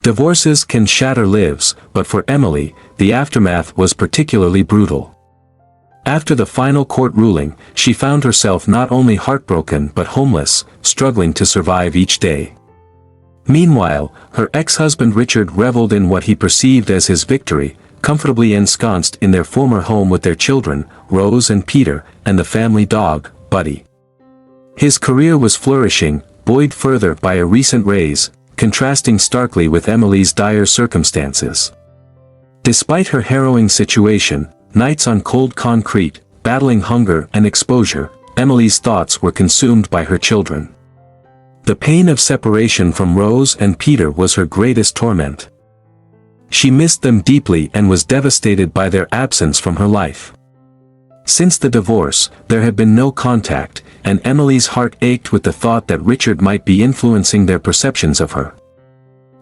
Divorces can shatter lives, but for Emily, the aftermath was particularly brutal. After the final court ruling, she found herself not only heartbroken but homeless, struggling to survive each day. Meanwhile, her ex-husband Richard reveled in what he perceived as his victory, comfortably ensconced in their former home with their children, Rose and Peter, and the family dog, Buddy. His career was flourishing, buoyed further by a recent raise, contrasting starkly with Emily's dire circumstances. Despite her harrowing situation, nights on cold concrete, battling hunger and exposure, Emily's thoughts were consumed by her children. The pain of separation from Rose and Peter was her greatest torment. She missed them deeply and was devastated by their absence from her life. Since the divorce, there had been no contact, and Emily's heart ached with the thought that Richard might be influencing their perceptions of her.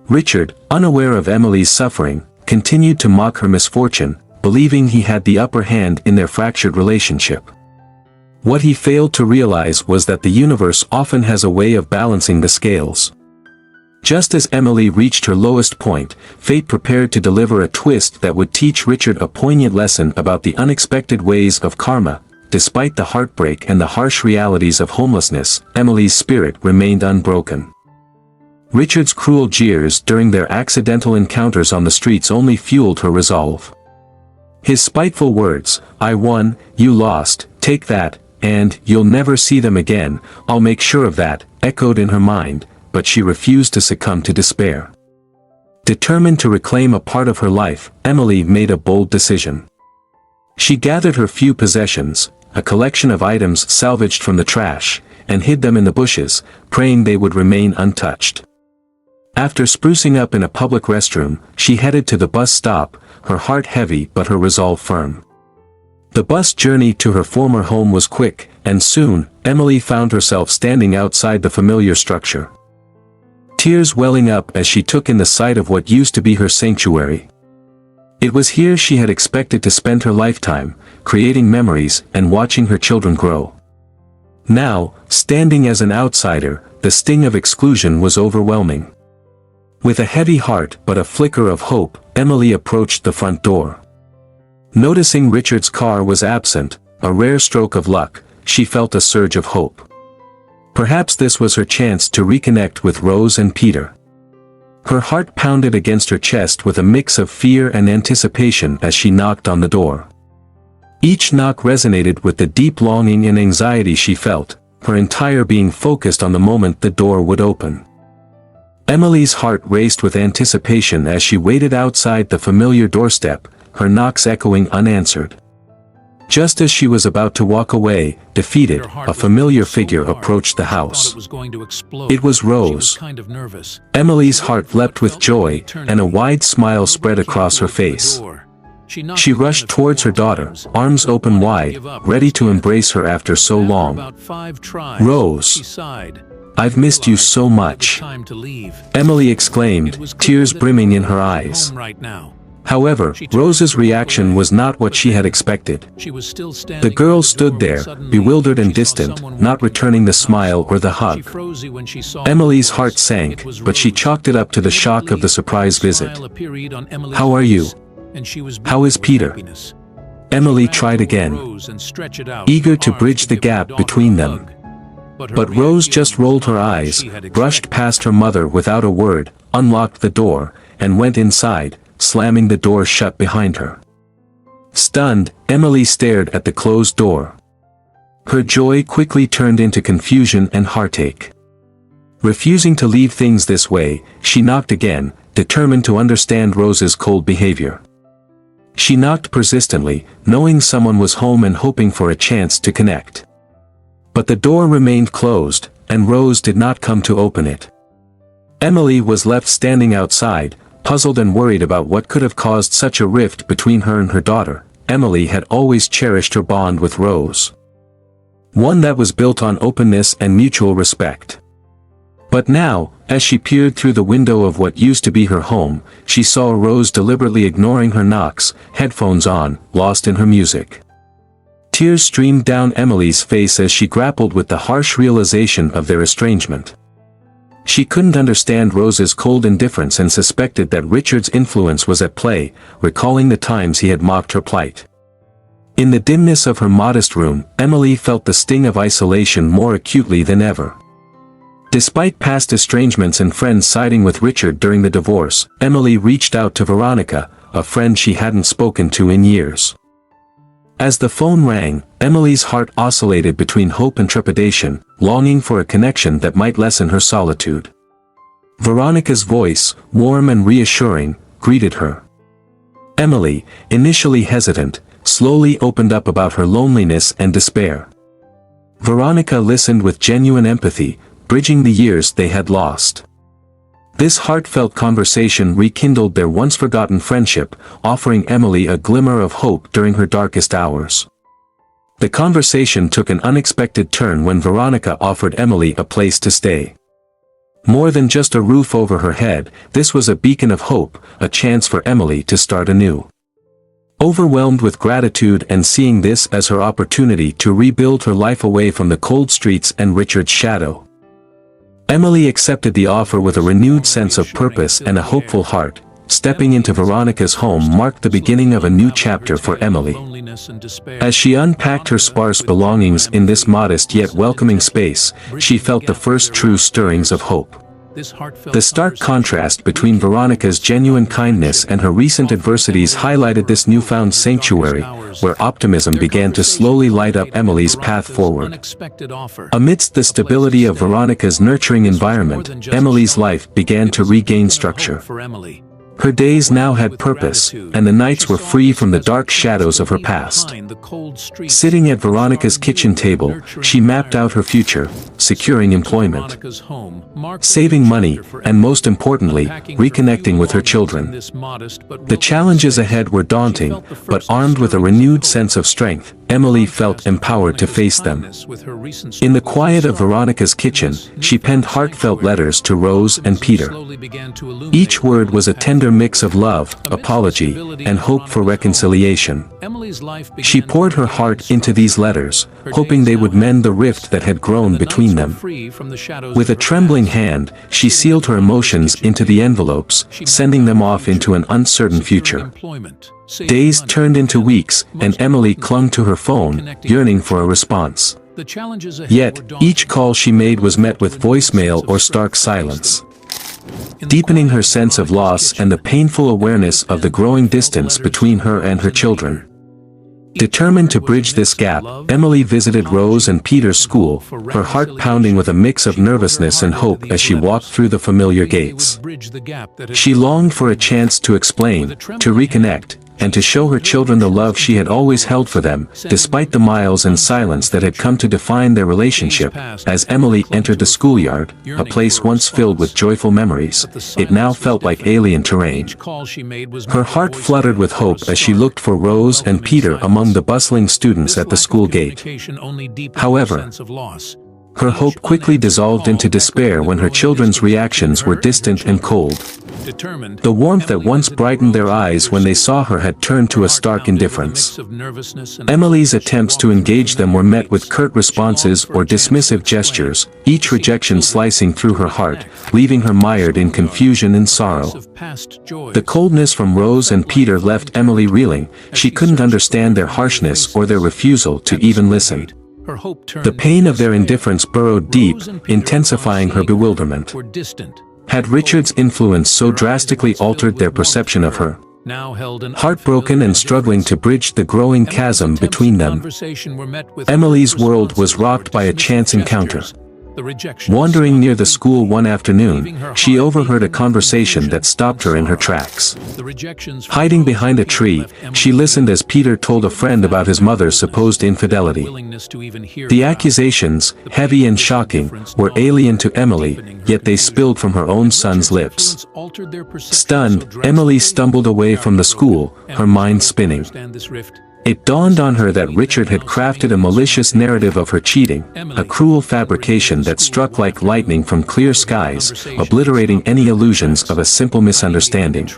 Richard, unaware of Emily's suffering, continued to mock her misfortune, believing he had the upper hand in their fractured relationship. What he failed to realize was that the universe often has a way of balancing the scales. Just as Emily reached her lowest point, fate prepared to deliver a twist that would teach Richard a poignant lesson about the unexpected ways of karma. Despite the heartbreak and the harsh realities of homelessness, Emily's spirit remained unbroken. Richard's cruel jeers during their accidental encounters on the streets only fueled her resolve. His spiteful words, "I won, you lost, take that," and "you'll never see them again, I'll make sure of that," echoed in her mind, but she refused to succumb to despair. Determined to reclaim a part of her life, Emily made a bold decision. She gathered her few possessions, a collection of items salvaged from the trash, and hid them in the bushes, praying they would remain untouched. After sprucing up in a public restroom, she headed to the bus stop, her heart heavy but her resolve firm. The bus journey to her former home was quick, and soon, Emily found herself standing outside the familiar structure. Tears welling up as she took in the sight of what used to be her sanctuary. It was here she had expected to spend her lifetime, creating memories and watching her children grow. Now, standing as an outsider, the sting of exclusion was overwhelming. With a heavy heart but a flicker of hope, Emily approached the front door. Noticing Richard's car was absent, a rare stroke of luck, she felt a surge of hope. Perhaps this was her chance to reconnect with Rose and Peter. Her heart pounded against her chest with a mix of fear and anticipation as she knocked on the door. Each knock resonated with the deep longing and anxiety she felt, her entire being focused on the moment the door would open. Emily's heart raced with anticipation as she waited outside the familiar doorstep, her knocks echoing unanswered. Just as she was about to walk away, defeated, a familiar figure approached the house. It was Rose. Emily's heart leapt with joy, and a wide smile spread across her face. She rushed towards her daughter, arms open wide, ready to embrace her after so long. "Rose, I've missed you so much," Emily exclaimed, tears brimming in her eyes. However, Rose's reaction was not what she had expected. The girl stood there, bewildered and distant, not returning the smile or the hug. Emily's heart sank, but she chalked it up to the shock of the surprise visit. "How are you? How is Peter?" Emily tried again, eager to bridge the gap between them. But Rose just rolled her eyes, brushed past her mother without a word, unlocked the door, and went inside, slamming the door shut behind her. Stunned, Emily stared at the closed door. Her joy quickly turned into confusion and heartache. Refusing to leave things this way, she knocked again, determined to understand Rose's cold behavior. She knocked persistently, knowing someone was home and hoping for a chance to connect. But the door remained closed, and Rose did not come to open it. Emily was left standing outside, puzzled and worried about what could have caused such a rift between her and her daughter. Emily had always cherished her bond with Rose, one that was built on openness and mutual respect. But now, as she peered through the window of what used to be her home, she saw Rose deliberately ignoring her knocks, headphones on, lost in her music. Tears streamed down Emily's face as she grappled with the harsh realization of their estrangement. She couldn't understand Rose's cold indifference and suspected that Richard's influence was at play, recalling the times he had mocked her plight. In the dimness of her modest room, Emily felt the sting of isolation more acutely than ever. Despite past estrangements and friends siding with Richard during the divorce, Emily reached out to Veronica, a friend she hadn't spoken to in years. As the phone rang, Emily's heart oscillated between hope and trepidation, longing for a connection that might lessen her solitude. Veronica's voice, warm and reassuring, greeted her. Emily, initially hesitant, slowly opened up about her loneliness and despair. Veronica listened with genuine empathy, bridging the years they had lost. This heartfelt conversation rekindled their once-forgotten friendship, offering Emily a glimmer of hope during her darkest hours. The conversation took an unexpected turn when Veronica offered Emily a place to stay. More than just a roof over her head, this was a beacon of hope, a chance for Emily to start anew. Overwhelmed with gratitude and seeing this as her opportunity to rebuild her life away from the cold streets and Richard's shadow, Emily accepted the offer with a renewed sense of purpose and a hopeful heart. Stepping into Veronica's home marked the beginning of a new chapter for Emily. As she unpacked her sparse belongings in this modest yet welcoming space, she felt the first true stirrings of hope. The stark contrast between Veronica's genuine kindness and her recent adversities highlighted this newfound sanctuary, where optimism began to slowly light up Emily's path forward. Amidst the stability of Veronica's nurturing environment, Emily's life began to regain structure. Her days now had purpose, and the nights were free from the dark shadows of her past. Sitting at Veronica's kitchen table, she mapped out her future, securing employment, saving money, and most importantly, reconnecting with her children. The challenges ahead were daunting, but armed with a renewed sense of strength, Emily felt empowered to face them. In the quiet of Veronica's kitchen, she penned heartfelt letters to Rose and Peter. Each word was a tender mix of love, apology, and hope for reconciliation. She poured her heart into these letters, hoping they would mend the rift that had grown between them. With a trembling hand, she sealed her emotions into the envelopes, sending them off into an uncertain future. Days turned into weeks, and Emily clung to her phone, yearning for a response. Yet, each call she made was met with voicemail or stark silence, deepening her sense of loss and the painful awareness of the growing distance between her and her children. Determined to bridge this gap, Emily visited Rose and Peter's school, her heart pounding with a mix of nervousness and hope as she walked through the familiar gates. She longed for a chance to explain, to reconnect, and to show her children the love she had always held for them, despite the miles and silence that had come to define their relationship. As Emily entered the schoolyard, a place once filled with joyful memories, it now felt like alien terrain. Her heart fluttered with hope as she looked for Rose and Peter among the bustling students at the school gate. However, her hope quickly dissolved into despair when her children's reactions were distant and cold. The warmth that once brightened their eyes when they saw her had turned to a stark indifference. Emily's attempts to engage them were met with curt responses or dismissive gestures, each rejection slicing through her heart, leaving her mired in confusion and sorrow. The coldness from Rose and Peter left Emily reeling. She couldn't understand their harshness or their refusal to even listen. The pain of their indifference burrowed deep, intensifying her bewilderment. Had Richard's influence so drastically altered their perception of her? Heartbroken and struggling to bridge the growing chasm between them, Emily's world was rocked by a chance encounter. Wandering near the school one afternoon, she overheard a conversation that stopped her in her tracks. Hiding behind a tree, she listened as Peter told a friend about his mother's supposed infidelity. The accusations, heavy and shocking, were alien to Emily, yet they spilled from her own son's lips. Stunned, Emily stumbled away from the school, her mind spinning. It dawned on her that Richard had crafted a malicious narrative of her cheating, a cruel fabrication that struck like lightning from clear skies, obliterating any illusions of a simple misunderstanding.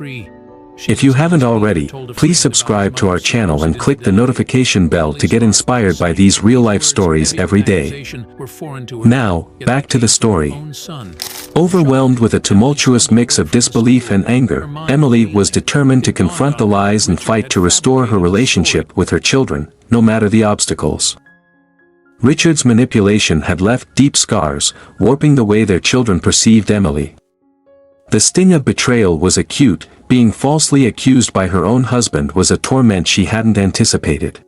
If you haven't already, please subscribe to our channel and click the notification bell to get inspired by these real-life stories every day. Now, back to the story. Overwhelmed with a tumultuous mix of disbelief and anger, Emily was determined to confront the lies and fight to restore her relationship with her children, no matter the obstacles. Richard's manipulation had left deep scars, warping the way their children perceived Emily. The sting of betrayal was acute. Being falsely accused by her own husband was a torment she hadn't anticipated.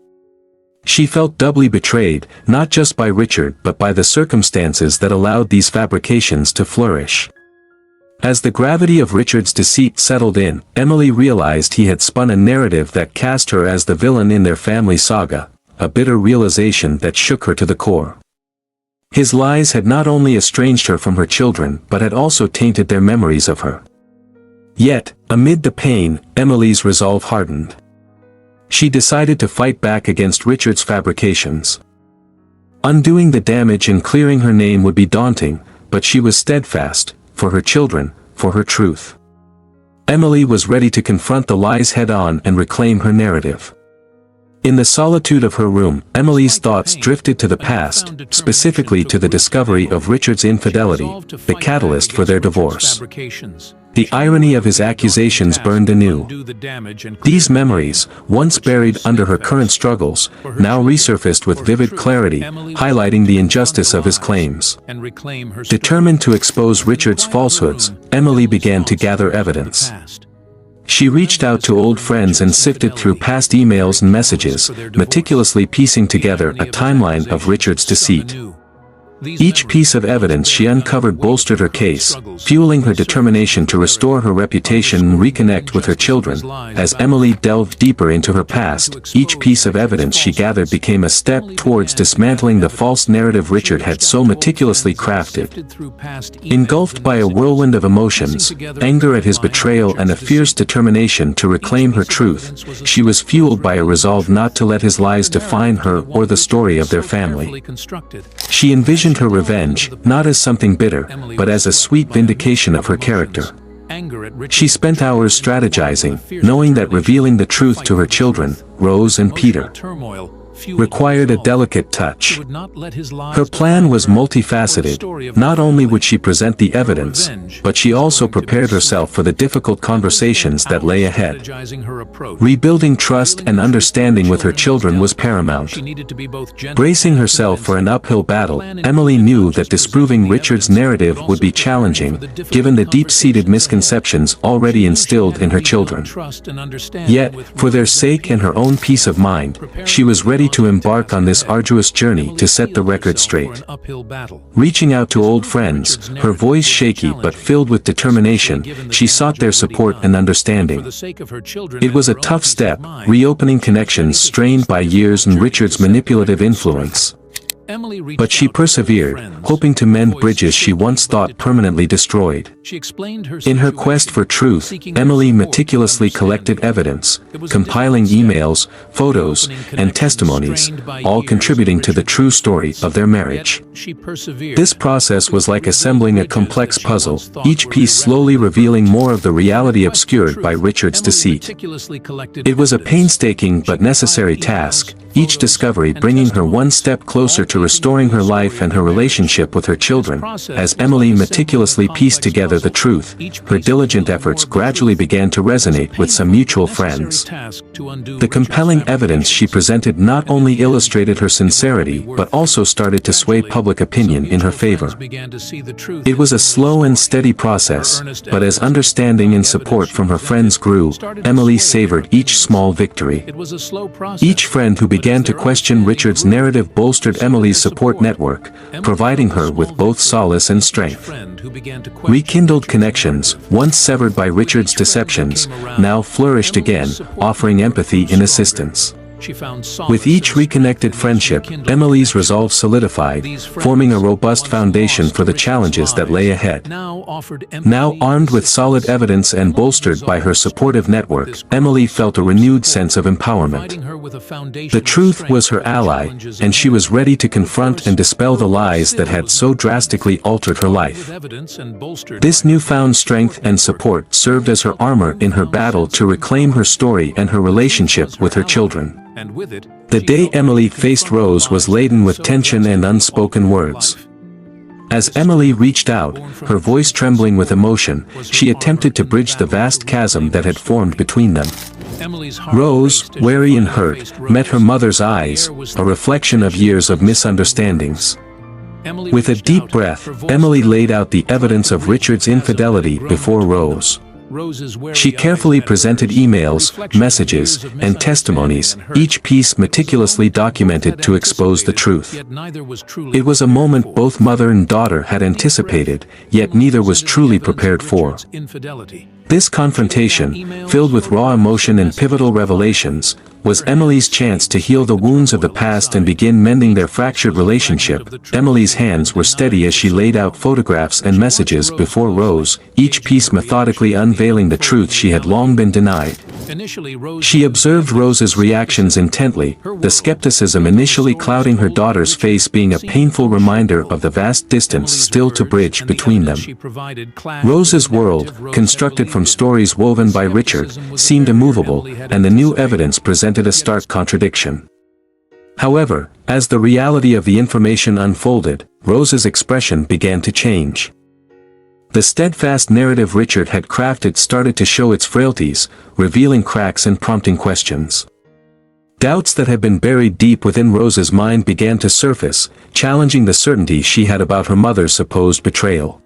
She felt doubly betrayed, not just by Richard but by the circumstances that allowed these fabrications to flourish. As the gravity of Richard's deceit settled in, Emily realized he had spun a narrative that cast her as the villain in their family saga, a bitter realization that shook her to the core. His lies had not only estranged her from her children but had also tainted their memories of her. Yet, amid the pain, Emily's resolve hardened. She decided to fight back against Richard's fabrications. Undoing the damage and clearing her name would be daunting, but she was steadfast, for her children, for her truth. Emily was ready to confront the lies head-on and reclaim her narrative. In the solitude of her room, Emily's thoughts drifted to the past, specifically to the discovery of Richard's infidelity, the catalyst for their divorce. The irony of his accusations burned anew. These memories, once buried under her current struggles, now resurfaced with vivid clarity, highlighting the injustice of his claims. Determined to expose Richard's falsehoods, Emily began to gather evidence. She reached out to old friends and sifted through past emails and messages, meticulously piecing together a timeline of Richard's deceit. Each piece of evidence she uncovered bolstered her case, fueling her determination to restore her reputation and reconnect with her children. As Emily delved deeper into her past, each piece of evidence she gathered became a step towards dismantling the false narrative Richard had so meticulously crafted. Engulfed by a whirlwind of emotions, anger at his betrayal and a fierce determination to reclaim her truth, she was fueled by a resolve not to let his lies define her or the story of their family. She envisioned her revenge, not as something bitter, but as a sweet vindication of her character. She spent hours strategizing, knowing that revealing the truth to her children, Rose and Peter, required a delicate touch. Her plan was multifaceted. Not only would she present the evidence, but she also prepared herself for the difficult conversations that lay ahead. Rebuilding trust and understanding with her children was paramount. Bracing herself for an uphill battle, Emily knew that disproving Richard's narrative would be challenging, given the deep-seated misconceptions already instilled in her children. Yet, for their sake and her own peace of mind, she was ready to embark on this arduous journey to set the record straight. Reaching out to old friends, her voice shaky but filled with determination, she sought their support and understanding. It was a tough step, reopening connections strained by years and Richard's manipulative influence. But she persevered, hoping to mend bridges she once thought permanently destroyed. In her quest for truth, Emily meticulously collected evidence, compiling emails, photos, and testimonies, all contributing to the true story of their marriage. This process was like assembling a complex puzzle, each piece slowly revealing more of the reality obscured by Richard's deceit. It was a painstaking but necessary task, each discovery bringing her one step closer to restoring her life and her relationship with her children. As Emily meticulously pieced together the truth, her diligent efforts gradually began to resonate with some mutual friends. The compelling evidence she presented not only illustrated her sincerity but also started to sway public opinion in her favor. It was a slow and steady process, but as understanding and support from her friends grew, Emily savored each small victory. Each friend who began to question Richard's narrative bolstered Emily's support network, providing her with both solace and strength. Rekindled connections, once severed by Richard's deceptions, now flourished again, offering empathy and assistance. With each reconnected friendship, Emily's resolve solidified, forming a robust foundation for the challenges that lay ahead. Now armed with solid evidence and bolstered by her supportive network, Emily felt a renewed sense of empowerment. The truth was her ally, and she was ready to confront and dispel the lies that had so drastically altered her life. This newfound strength and support served as her armor in her battle to reclaim her story and her relationship with her children. The day Emily faced Rose was laden with tension and unspoken words. As Emily reached out, her voice trembling with emotion, she attempted to bridge the vast chasm that had formed between them. Rose, weary and hurt, met her mother's eyes, a reflection of years of misunderstandings. With a deep breath, Emily laid out the evidence of Richard's infidelity before Rose. She carefully presented emails, messages, and testimonies, each piece meticulously documented to expose the truth. It was a moment both mother and daughter had anticipated, yet neither was truly prepared for. This confrontation, filled with raw emotion and pivotal revelations, was Emily's chance to heal the wounds of the past and begin mending their fractured relationship. Emily's hands were steady as she laid out photographs and messages before Rose, each piece methodically unveiling the truth she had long been denied. She observed Rose's reactions intently, the skepticism initially clouding her daughter's face being a painful reminder of the vast distance still to bridge between them. Rose's world, constructed from stories woven by Richard, seemed immovable, and the new evidence presented a stark contradiction. However, as the reality of the information unfolded, Rose's expression began to change. The steadfast narrative Richard had crafted started to show its frailties, revealing cracks and prompting questions. Doubts that had been buried deep within Rose's mind began to surface, challenging the certainty she had about her mother's supposed betrayal.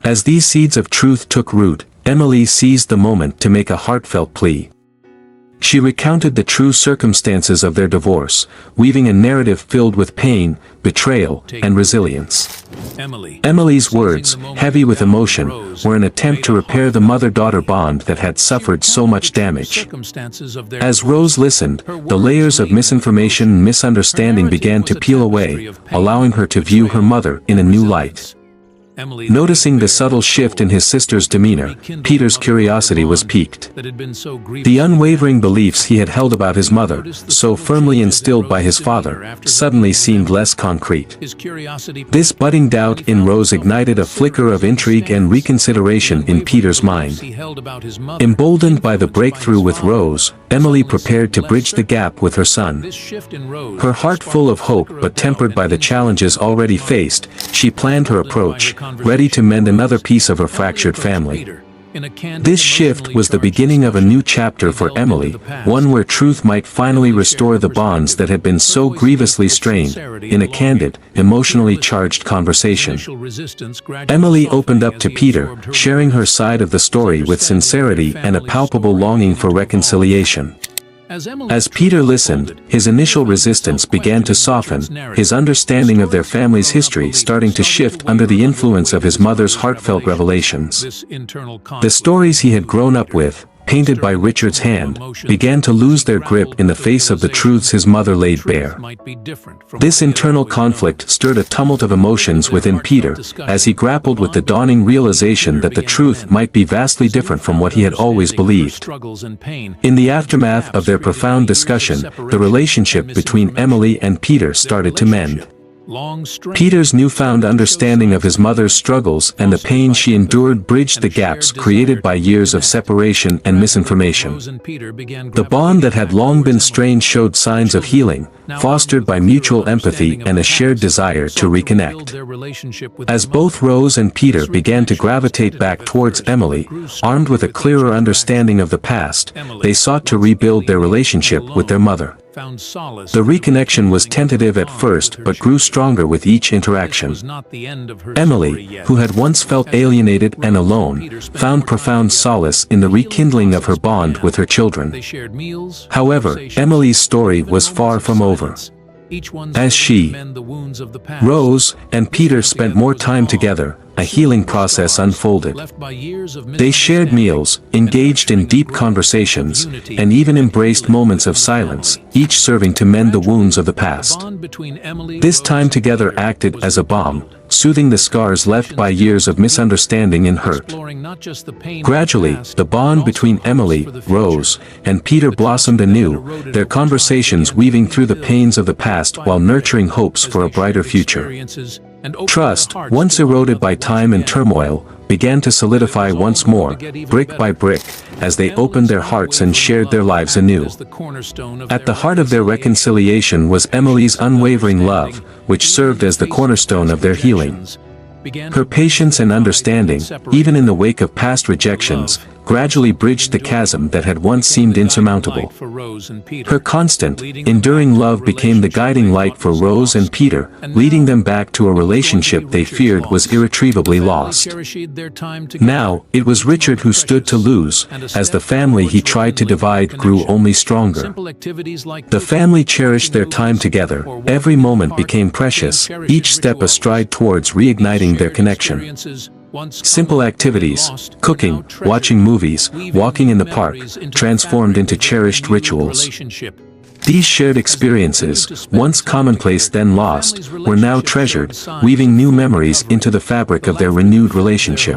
As these seeds of truth took root, Emily seized the moment to make a heartfelt plea. She recounted the true circumstances of their divorce, weaving a narrative filled with pain, betrayal, and resilience. Emily's words, heavy with emotion, were an attempt to repair the mother-daughter bond that had suffered so much damage. As Rose listened, the layers of misinformation and misunderstanding began to peel away, allowing her to view her mother in a new light. Noticing the subtle shift in his sister's demeanor, Peter's curiosity was piqued. The unwavering beliefs he had held about his mother, so firmly instilled by his father, suddenly seemed less concrete. This budding doubt in Rose ignited a flicker of intrigue and reconsideration in Peter's mind. Emboldened by the breakthrough with Rose, Emily prepared to bridge the gap with her son. Her heart full of hope but tempered by the challenges already faced, she planned her approach, ready to mend another piece of her fractured family. This shift was the beginning of a new chapter for Emily, one where truth might finally restore the bonds that had been so grievously strained. In a candid, emotionally charged conversation, Emily opened up to Peter, sharing her side of the story with sincerity and a palpable longing for reconciliation. As Peter listened, his initial resistance began to soften, his understanding of their family's history starting to shift under the influence of his mother's heartfelt revelations. The stories he had grown up with, painted by Richard's hand, began to lose their grip in the face of the truths his mother laid bare. This internal conflict stirred a tumult of emotions within Peter, as he grappled with the dawning realization that the truth might be vastly different from what he had always believed. In the aftermath of their profound discussion, the relationship between Emily and Peter started to mend. Peter's newfound understanding of his mother's struggles and the pain she endured bridged the gaps created by years of separation and misinformation. The bond that had long been strained showed signs of healing, fostered by mutual empathy and a shared desire to reconnect. As both Rose and Peter began to gravitate back towards Emily, armed with a clearer understanding of the past, they sought to rebuild their relationship with their mother. The reconnection was tentative at first but grew stronger with each interaction. Emily, who had once felt alienated and alone, found profound solace in the rekindling of her bond with her children. However, Emily's story was far from over. As she, Rose, and Peter spent more time together, a healing process unfolded. They shared meals, engaged in deep conversations, and even embraced moments of silence, each serving to mend the wounds of the past. This time together acted as a balm, soothing the scars left by years of misunderstanding and hurt. Gradually, the bond between Emily, Rose, and Peter blossomed anew, their conversations weaving through the pains of the past while nurturing hopes for a brighter future. Trust, once eroded by time and turmoil, began to solidify once more, brick by brick, as they opened their hearts and shared their lives anew. At the heart of their reconciliation was Emily's unwavering love, which served as the cornerstone of their healing. Her patience and understanding, even in the wake of past rejections, gradually bridged the chasm that had once seemed insurmountable. Her constant, enduring love became the guiding light for Rose and Peter, leading them back to a relationship they feared was irretrievably lost. Now, it was Richard who stood to lose, as the family he tried to divide grew only stronger. The family cherished their time together, every moment became precious, each step a stride towards reigniting their connection. Simple activities, cooking, watching movies, walking in the park, transformed into cherished rituals. These shared experiences, once commonplace then lost, were now treasured, weaving new memories into the fabric of their renewed relationship.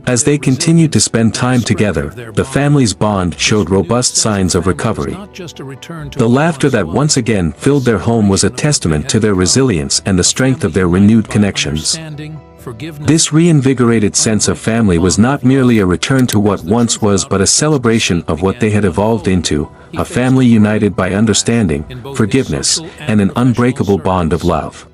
As they continued to spend time together, the family's bond showed robust signs of recovery. The laughter that once again filled their home was a testament to their resilience and the strength of their renewed connections. This reinvigorated sense of family was not merely a return to what once was but a celebration of what they had evolved into, a family united by understanding, forgiveness, and an unbreakable bond of love.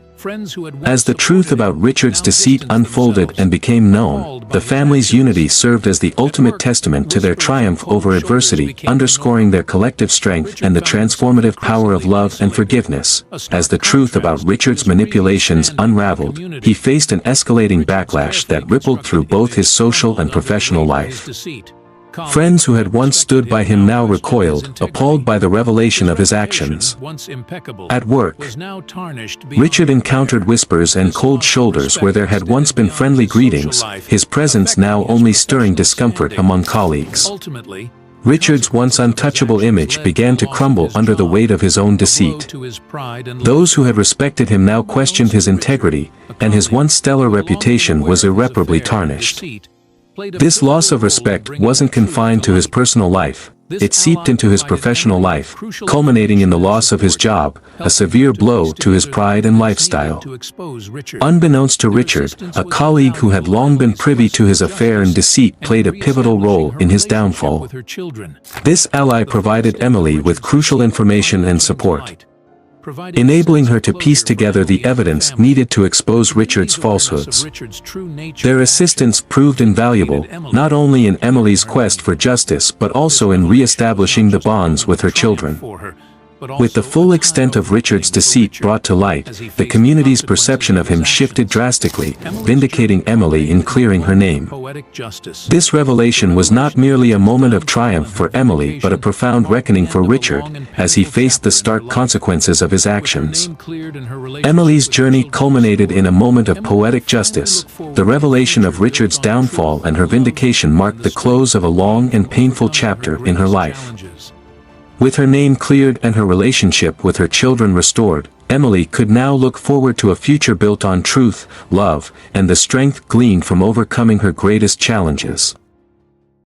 As the truth about Richard's deceit unfolded and became known, the family's unity served as the ultimate testament to their triumph over adversity, underscoring their collective strength and the transformative power of love and forgiveness. As the truth about Richard's manipulations unraveled, he faced an escalating backlash that rippled through both his social and professional life. Friends who had once stood by him now recoiled, appalled by the revelation of his actions. At work, Richard encountered whispers and cold shoulders where there had once been friendly greetings, his presence now only stirring discomfort among colleagues. Richard's once untouchable image began to crumble under the weight of his own deceit. Those who had respected him now questioned his integrity, and his once stellar reputation was irreparably tarnished. This loss of respect wasn't confined to his personal life, it seeped into his professional life, culminating in the loss of his job, a severe blow to his pride and lifestyle. Unbeknownst to Richard, a colleague who had long been privy to his affair and deceit played a pivotal role in his downfall. This ally provided Emily with crucial information and support, enabling her to piece together the evidence needed to expose Richard's falsehoods. Their assistance proved invaluable, not only in Emily's quest for justice but also in re-establishing the bonds with her children. With the full extent of Richard's deceit brought to light, the community's perception of him shifted drastically, vindicating Emily in clearing her name. This revelation was not merely a moment of triumph for Emily but a profound reckoning for Richard, as he faced the stark consequences of his actions. Emily's journey culminated in a moment of poetic justice. The revelation of Richard's downfall and her vindication marked the close of a long and painful chapter in her life. With her name cleared and her relationship with her children restored, Emily could now look forward to a future built on truth, love, and the strength gleaned from overcoming her greatest challenges.